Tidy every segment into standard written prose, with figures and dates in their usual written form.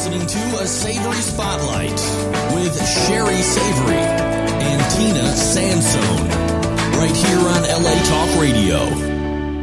listening to A Savory Spotlight with Sherry Savory and Tina Sansone, right here on LA Talk Radio.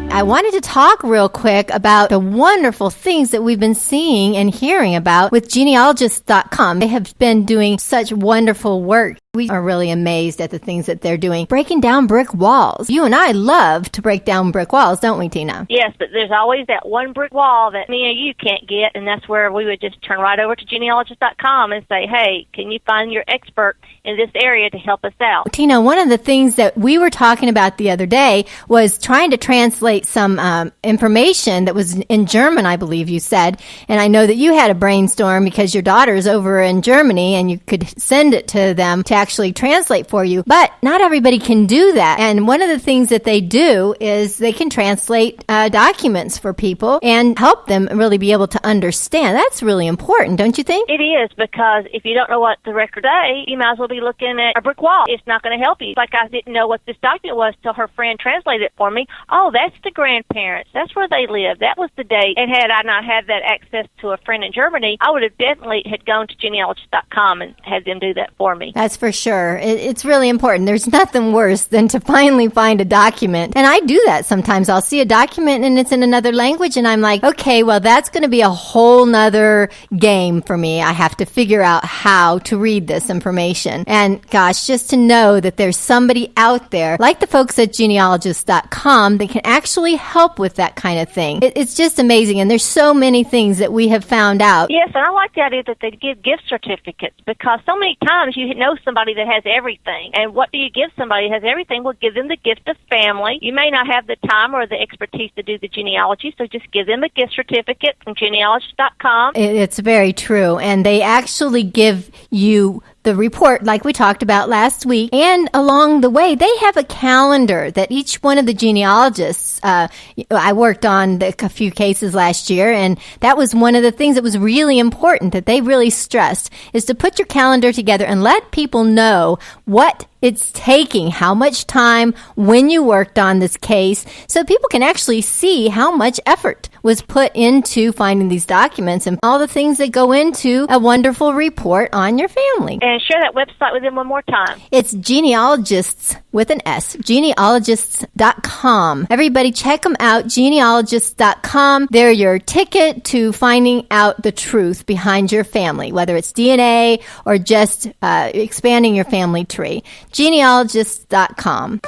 I wanted to talk real quick about the wonderful things that we've been seeing and hearing about with Genealogists.com. They have been doing such wonderful work. We are really amazed at the things that they're doing. Breaking down brick walls. You and I love to break down brick walls, don't we, Tina? Yes, but there's always that one brick wall that me and you can't get, and that's where we would just turn right over to Genealogists.com and say, hey, can you find your expert in this area to help us out? Tina, one of the things that we were talking about the other day was trying to translate some information that was in German, I believe you said, and I know that you had a brainstorm because your daughter's over in Germany and you could send it to them to actually translate for you, but not everybody can do that. And one of the things that they do is they can translate documents for people and help them really be able to understand. That's really important, don't you think? It is, because if you don't know what the record is, you might as well be looking at a brick wall. It's not going to help you. Like, I didn't know what this document was till her friend translated it for me. Oh, that's the grandparents. That's where they live. That was the date. And had I not had that access to a friend in Germany, I would have definitely had gone to Genealogists.com and had them do that for me. That's for sure. It's really important. There's nothing worse than to finally find a document. And I do that sometimes. I'll see a document and it's in another language and I'm like, okay, well, that's going to be a whole nother game for me. I have to figure out how to read this information. And gosh, just to know that there's somebody out there, like the folks at Genealogists.com, that can actually help with that kind of thing. It's just amazing. And there's so many things that we have found out. Yes, and I like the idea that they give gift certificates, because so many times you know somebody that has everything. And what do you give somebody that has everything? Well, give them the gift of family. You may not have the time or the expertise to do the genealogy, so just give them a gift certificate from Genealogists.com. It's very true. And they actually give you the report like we talked about last week. And along the way, they have a calendar that each one of the genealogists, I worked on a few cases last year, and that was one of the things that was really important that they really stressed, is to put your calendar together and let people know what it's taking, how much time, when you worked on this case, so people can actually see how much effort was put into finding these documents and all the things that go into a wonderful report on your family. And share that website with them one more time. It's Genealogists with an S, Genealogists.com. Everybody check them out, Genealogists.com. They're your ticket to finding out the truth behind your family, whether it's DNA or just expanding your family tree. Genealogists.com.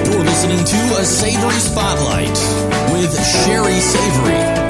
You're listening to A Savory Spotlight with Sherry Savory.